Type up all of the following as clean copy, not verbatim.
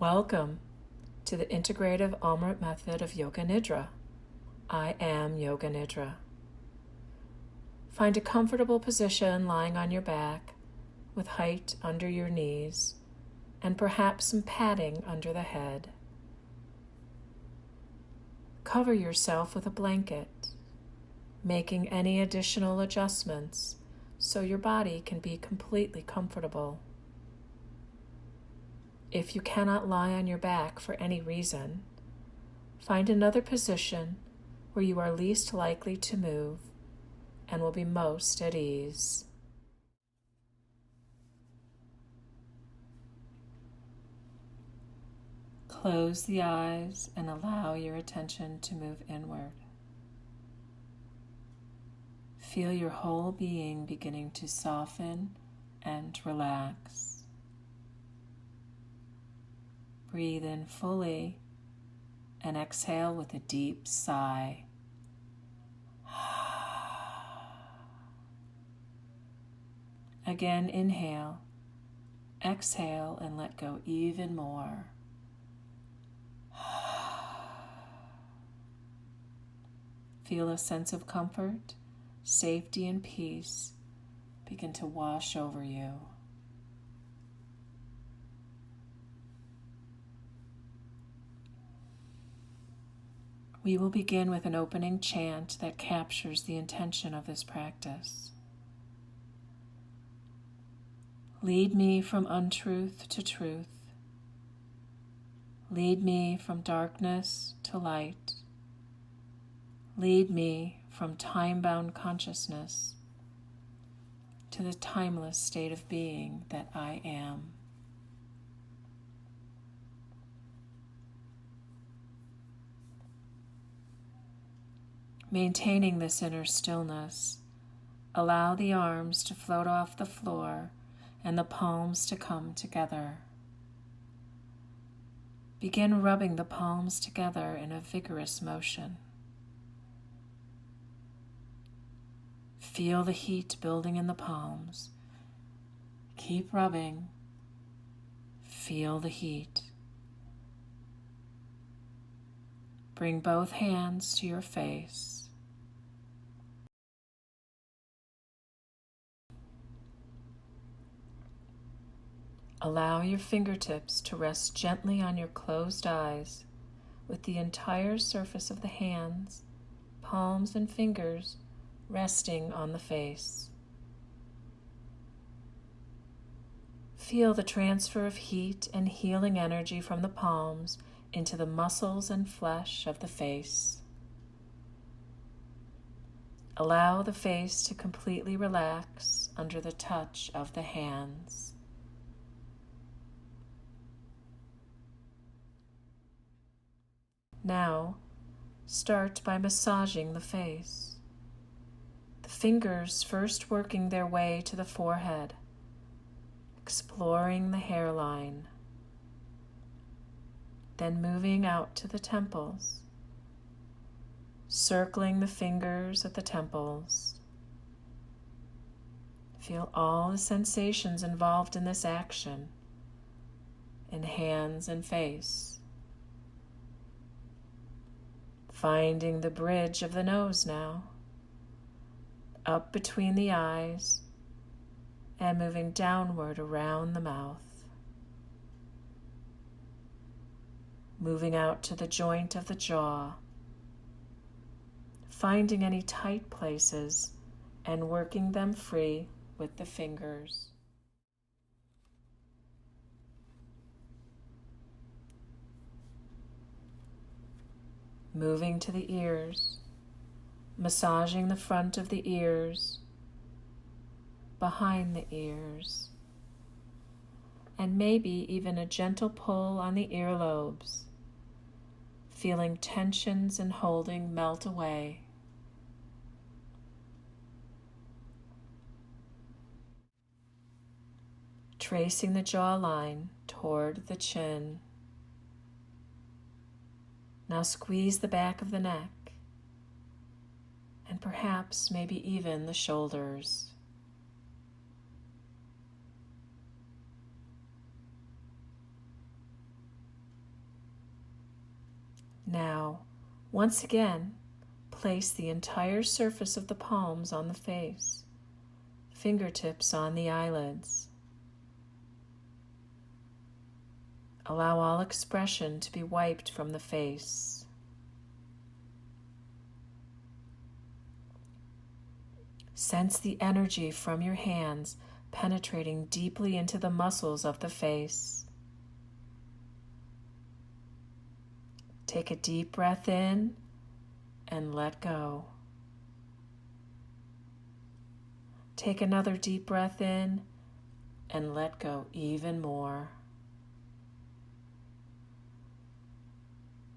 Welcome to the integrative Amrit method of Yoga Nidra. I am Yoga Nidra. Find a comfortable position lying on your back with height under your knees and perhaps some padding under the head. Cover yourself with a blanket, making any additional adjustments so your body can be completely comfortable. If you cannot lie on your back for any reason, find another position where you are least likely to move and will be most at ease. Close the eyes and allow your attention to move inward. Feel your whole being beginning to soften and relax. Breathe in fully and exhale with a deep sigh. Again, inhale, exhale, and let go even more. Feel a sense of comfort, safety, and peace begin to wash over you. We will begin with an opening chant that captures the intention of this practice. Lead me from untruth to truth. Lead me from darkness to light. Lead me from time-bound consciousness to the timeless state of being that I am. Maintaining this inner stillness, allow the arms to float off the floor and the palms to come together. Begin rubbing the palms together in a vigorous motion. Feel the heat building in the palms. Keep rubbing. Feel the heat. Bring both hands to your face. Allow your fingertips to rest gently on your closed eyes, with the entire surface of the hands, palms, and fingers resting on the face. Feel the transfer of heat and healing energy from the palms into the muscles and flesh of the face. Allow the face to completely relax under the touch of the hands. Now, start by massaging the face. The fingers first working their way to the forehead, exploring the hairline, then moving out to the temples, circling the fingers at the temples. Feel all the sensations involved in this action, in hands and face. Finding the bridge of the nose now, up between the eyes, and moving downward around the mouth. Moving out to the joint of the jaw, finding any tight places and working them free with the fingers. Moving to the ears, massaging the front of the ears, behind the ears, and maybe even a gentle pull on the earlobes, feeling tensions and holding melt away. Tracing the jawline toward the chin. Now squeeze the back of the neck, and perhaps maybe even the shoulders. Now, once again, place the entire surface of the palms on the face, fingertips on the eyelids. Allow all expression to be wiped from the face. Sense the energy from your hands penetrating deeply into the muscles of the face. Take a deep breath in and let go. Take another deep breath in and let go even more.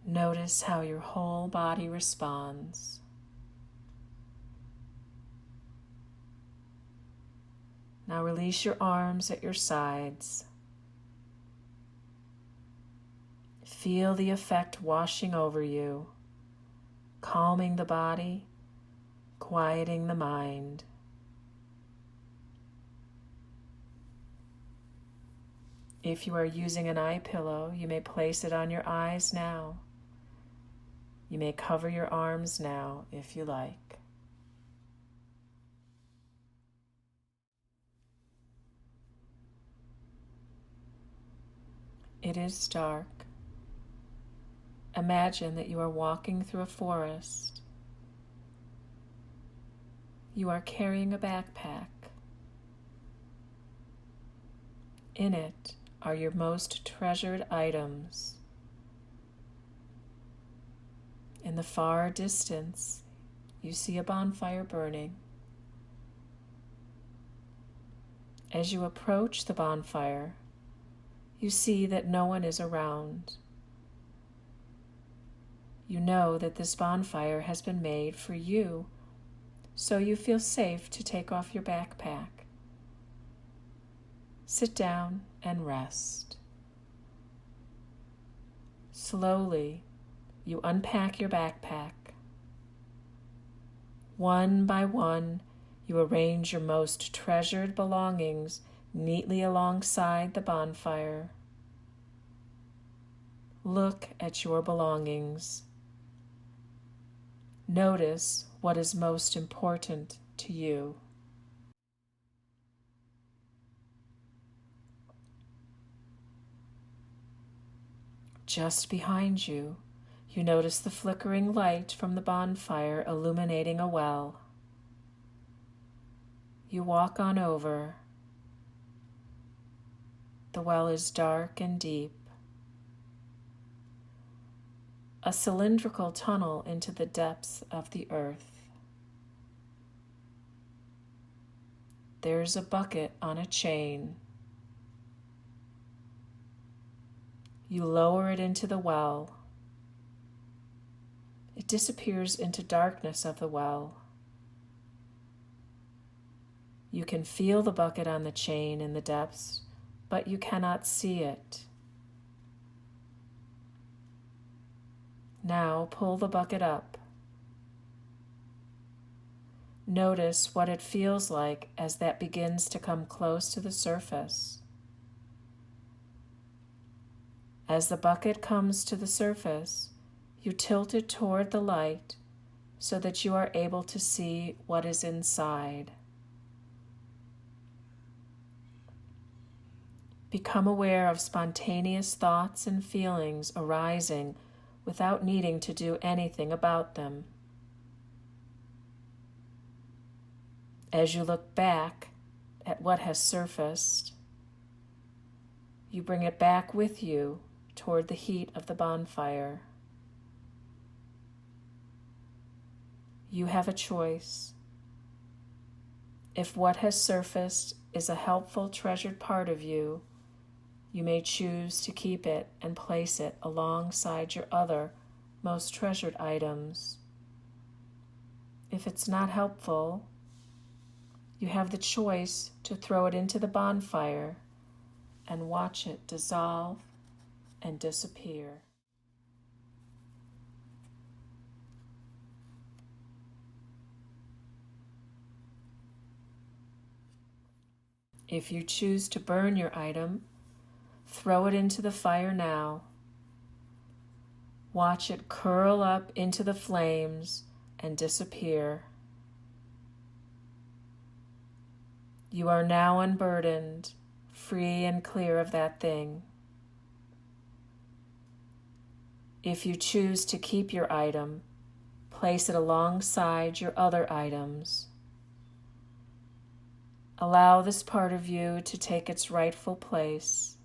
Notice how your whole body responds. Now release your arms at your sides. Feel the effect washing over you, calming the body, quieting the mind. If you are using an eye pillow, you may place it on your eyes now. You may cover your arms now if you like. It is dark. Imagine that you are walking through a forest. You are carrying a backpack. In it are your most treasured items. In the far distance, you see a bonfire burning. As you approach the bonfire, you see that no one is around. You know that this bonfire has been made for you, so you feel safe to take off your backpack. Sit down and rest. Slowly, you unpack your backpack. One by one, you arrange your most treasured belongings neatly alongside the bonfire. Look at your belongings. Notice what is most important to you. Just behind you, you notice the flickering light from the bonfire illuminating a well. You walk on over. The well is dark and deep. A cylindrical tunnel into the depths of the earth. There's a bucket on a chain. You lower it into the well. It disappears into darkness of the well. You can feel the bucket on the chain in the depths, but you cannot see it. Now pull the bucket up. Notice what it feels like as that begins to come close to the surface. As the bucket comes to the surface, you tilt it toward the light so that you are able to see what is inside. Become aware of spontaneous thoughts and feelings arising without needing to do anything about them. As you look back at what has surfaced, you bring it back with you toward the heat of the bonfire. You have a choice. If what has surfaced is a helpful, treasured part of you, you may choose to keep it and place it alongside your other, most treasured items. If it's not helpful, you have the choice to throw it into the bonfire and watch it dissolve and disappear. If you choose to burn your item, throw it into the fire now. Watch it curl up into the flames and disappear. You are now unburdened, free and clear of that thing. If you choose to keep your item, place it alongside your other items. Allow this part of you to take its rightful place.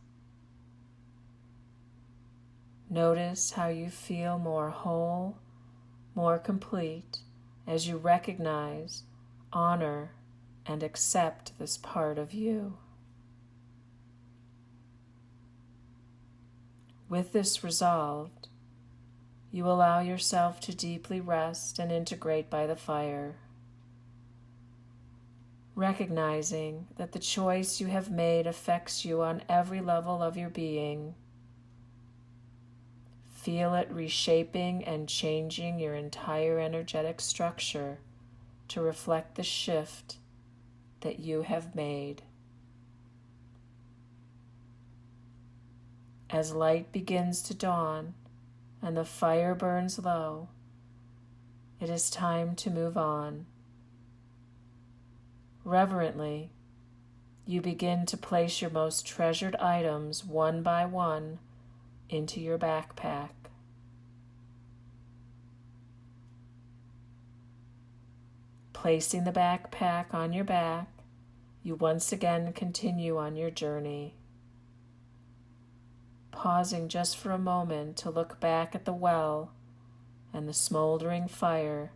Notice how you feel more whole, more complete, as you recognize, honor, and accept this part of you. With this resolved, you allow yourself to deeply rest and integrate by the fire, recognizing that the choice you have made affects you on every level of your being. Feel it reshaping and changing your entire energetic structure to reflect the shift that you have made. As light begins to dawn and the fire burns low, it is time to move on. Reverently, you begin to place your most treasured items one by one into your backpack. Placing the backpack on your back, you once again continue on your journey. Pausing just for a moment to look back at the well and the smoldering fire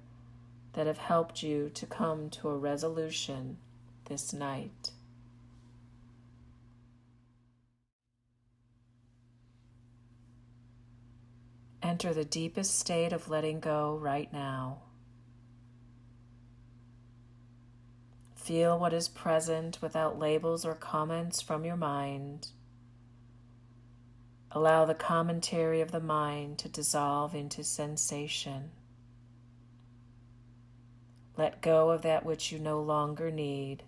that have helped you to come to a resolution this night. Enter the deepest state of letting go right now. Feel what is present without labels or comments from your mind. Allow the commentary of the mind to dissolve into sensation. Let go of that which you no longer need.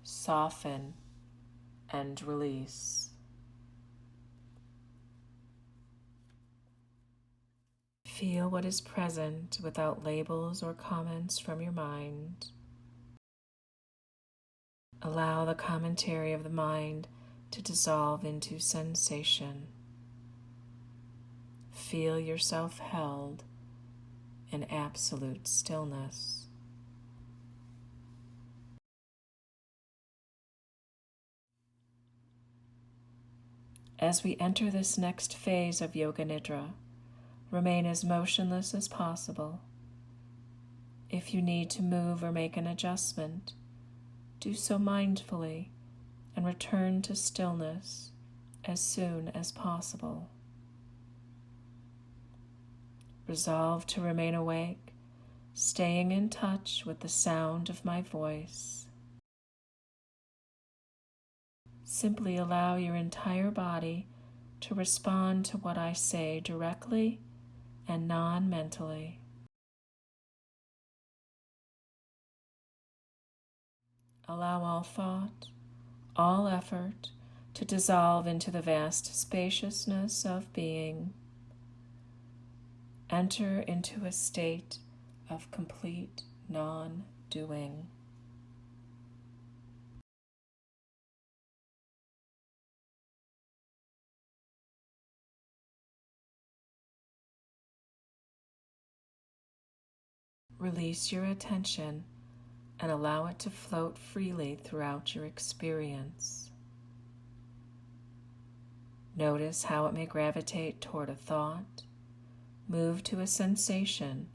Soften and release. Feel what is present without labels or comments from your mind. Allow the commentary of the mind to dissolve into sensation. Feel yourself held in absolute stillness. As we enter this next phase of Yoga Nidra, remain as motionless as possible. If you need to move or make an adjustment, do so mindfully and return to stillness as soon as possible. Resolve to remain awake, staying in touch with the sound of my voice. Simply allow your entire body to respond to what I say directly and non-mentally. Allow all thought, all effort to dissolve into the vast spaciousness of being. Enter into a state of complete non-doing. Release your attention and allow it to float freely throughout your experience. Notice how it may gravitate toward a thought, move to a sensation,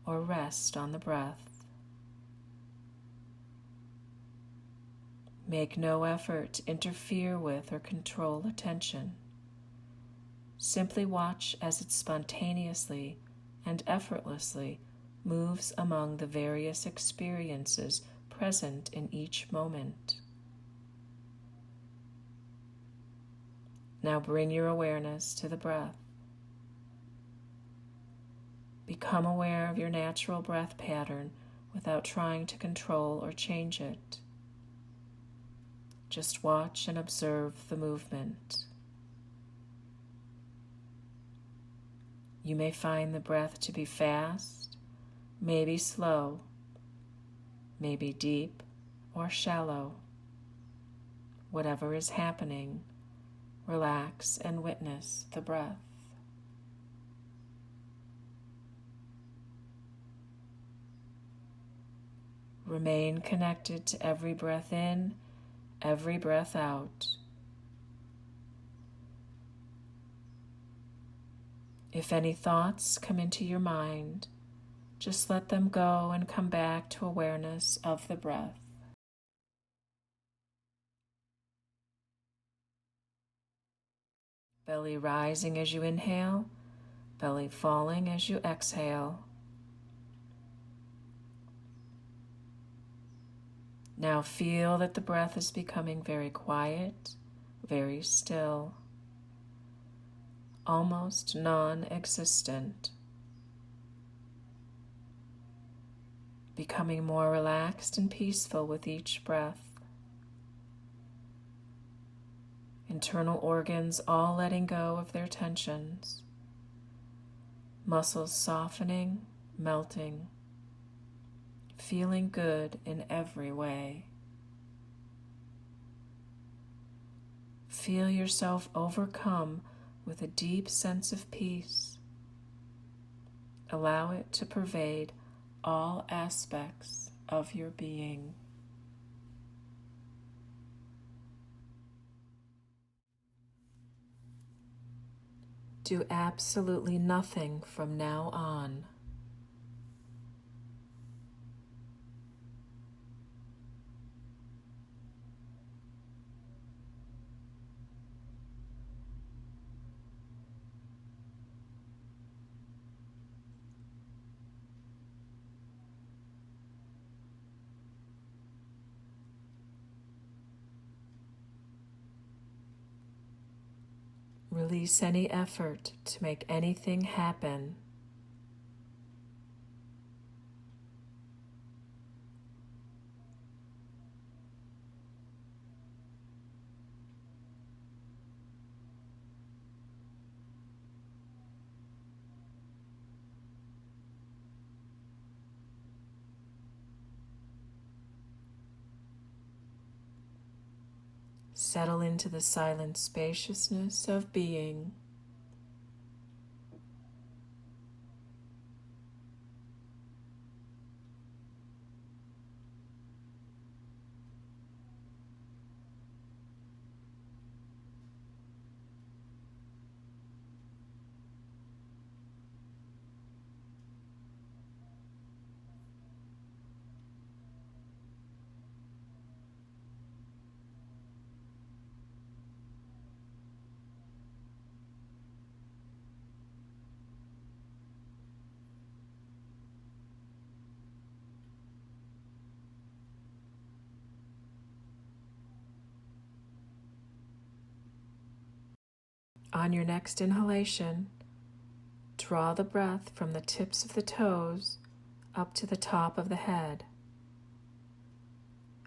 or rest on the breath. Make no effort to interfere with or control attention. Simply watch as it spontaneously and effortlessly moves among the various experiences present in each moment. Now bring your awareness to the breath. Become aware of your natural breath pattern without trying to control or change it. Just watch and observe the movement. You may find the breath to be fast, maybe slow, maybe deep or shallow. Whatever is happening, relax and witness the breath. Remain connected to every breath in, every breath out. If any thoughts come into your mind, just let them go and come back to awareness of the breath. Belly rising as you inhale, belly falling as you exhale. Now feel that the breath is becoming very quiet, very still, almost non-existent, becoming more relaxed and peaceful with each breath. Internal organs all letting go of their tensions, muscles softening, melting, feeling good in every way. Feel yourself overcome with a deep sense of peace. Allow it to pervade all aspects of your being. Do absolutely nothing from now on. Release any effort to make anything happen. Settle into the silent spaciousness of being. On your next inhalation, draw the breath from the tips of the toes up to the top of the head.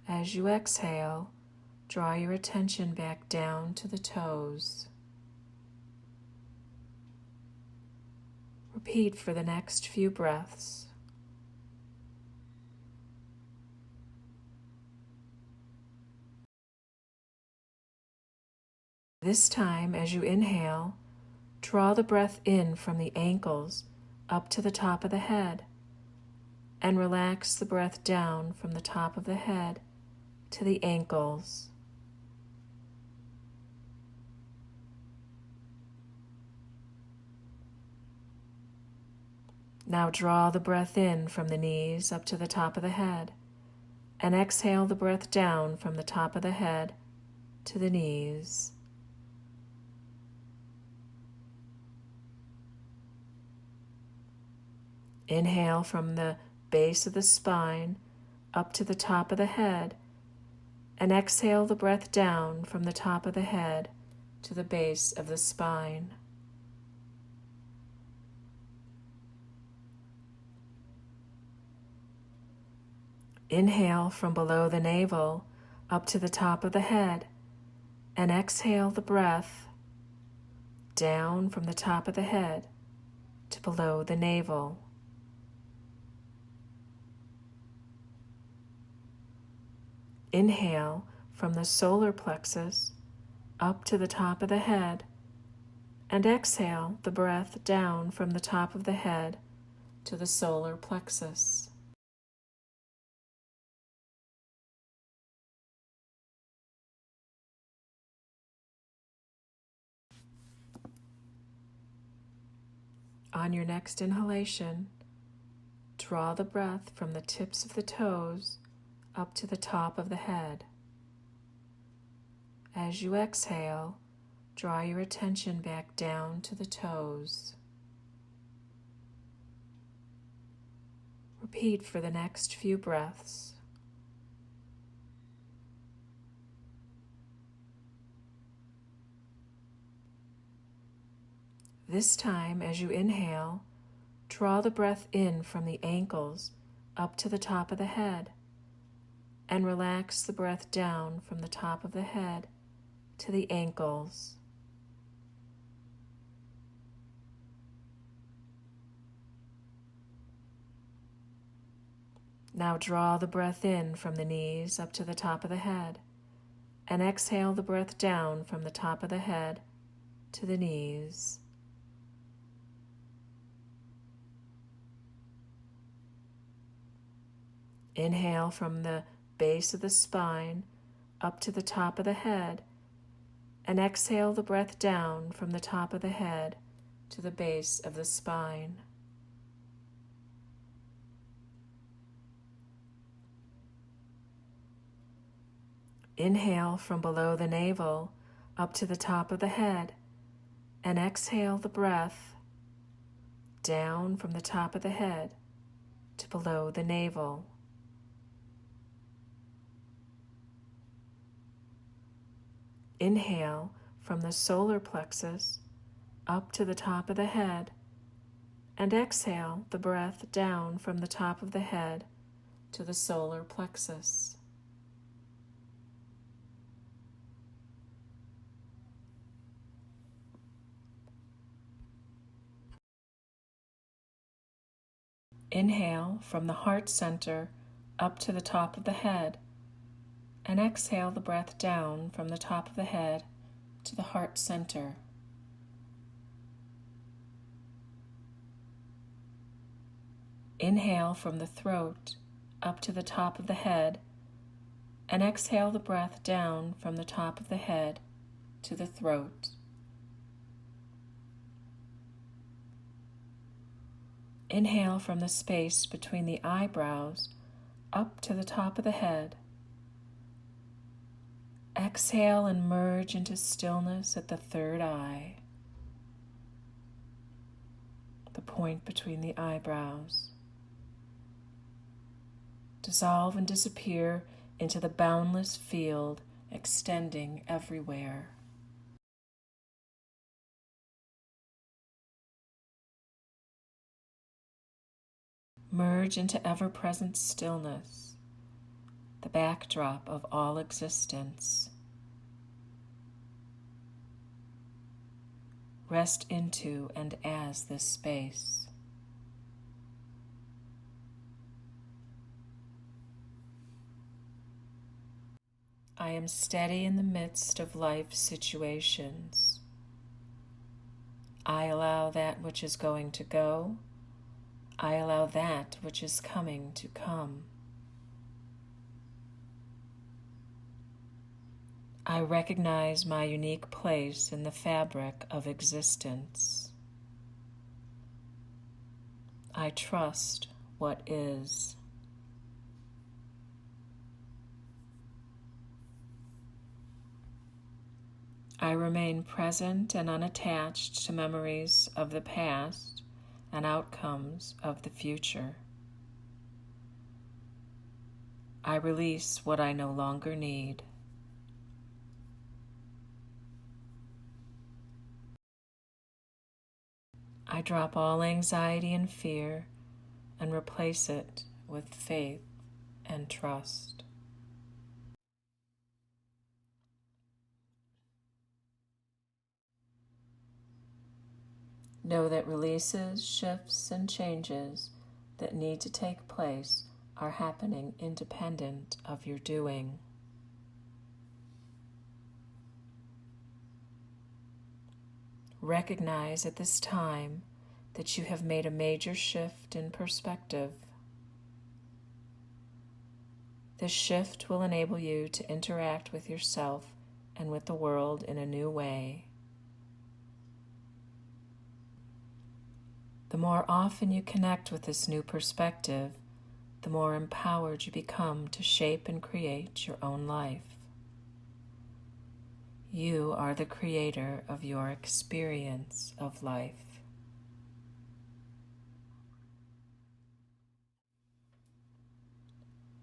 As you exhale, draw your attention back down to the toes. Repeat for the next few breaths. This time, as you inhale, draw the breath in from the ankles up to the top of the head, and relax the breath down from the top of the head to the ankles. Now draw the breath in from the knees up to the top of the head, and exhale the breath down from the top of the head to the knees. Inhale from the base of the spine up to the top of the head, and exhale the breath down from the top of the head to the base of the spine. Inhale from below the navel up to the top of the head, and exhale the breath down from the top of the head to below the navel. Inhale from the solar plexus up to the top of the head, and exhale the breath down from the top of the head to the solar plexus. On your next inhalation, draw the breath from the tips of the toes up to the top of the head. As you exhale, draw your attention back down to the toes. Repeat for the next few breaths. This time, as you inhale, draw the breath in from the ankles up to the top of the head, and relax the breath down from the top of the head to the ankles. Now draw the breath in from the knees up to the top of the head, and exhale the breath down from the top of the head to the knees. Inhale from the base of the spine up to the top of the head, and exhale the breath down from the top of the head to the base of the spine. Inhale from below the navel up to the top of the head, and exhale the breath down from the top of the head to below the navel. Inhale from the solar plexus up to the top of the head, and exhale the breath down from the top of the head to the solar plexus. Inhale from the heart center up to the top of the head, and exhale the breath down from the top of the head to the heart center. Inhale from the throat up to the top of the head, and exhale the breath down from the top of the head to the throat. Inhale from the space between the eyebrows up to the top of the head. Exhale and merge into stillness at the third eye, the point between the eyebrows. Dissolve and disappear into the boundless field extending everywhere. Merge into ever-present stillness, the backdrop of all existence. Rest into and as this space. I am steady in the midst of life situations. I allow that which is going to go. I allow that which is coming to come. I recognize my unique place in the fabric of existence. I trust what is. I remain present and unattached to memories of the past and outcomes of the future. I release what I no longer need. I drop all anxiety and fear and replace it with faith and trust. Know that releases, shifts, and changes that need to take place are happening independent of your doing. Recognize at this time that you have made a major shift in perspective. This shift will enable you to interact with yourself and with the world in a new way. The more often you connect with this new perspective, the more empowered you become to shape and create your own life. You are the creator of your experience of life.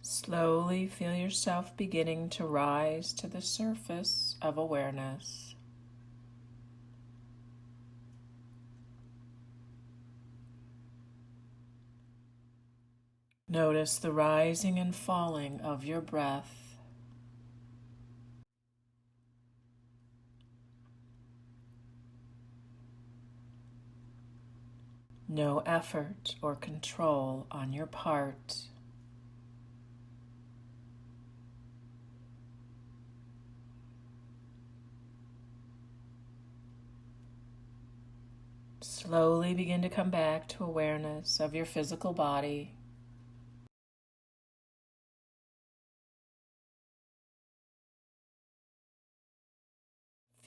Slowly feel yourself beginning to rise to the surface of awareness. Notice the rising and falling of your breath. No effort or control on your part. Slowly begin to come back to awareness of your physical body.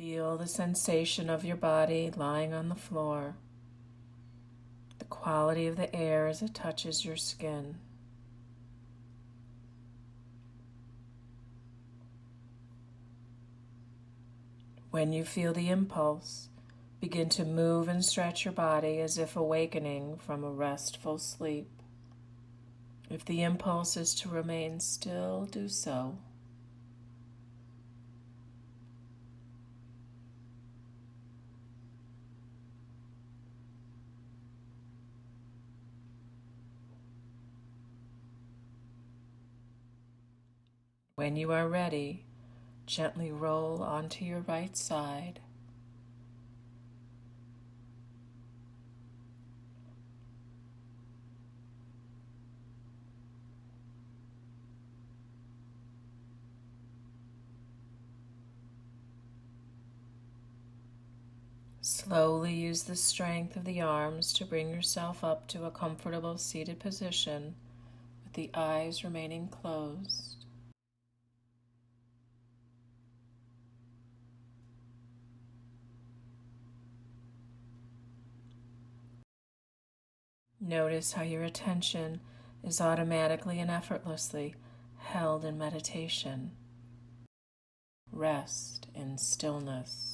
Feel the sensation of your body lying on the floor, the quality of the air as it touches your skin. When you feel the impulse, begin to move and stretch your body as if awakening from a restful sleep. If the impulse is to remain still, do so. When you are ready, gently roll onto your right side. Slowly use the strength of the arms to bring yourself up to a comfortable seated position with the eyes remaining closed. Notice how your attention is automatically and effortlessly held in meditation. Rest in stillness.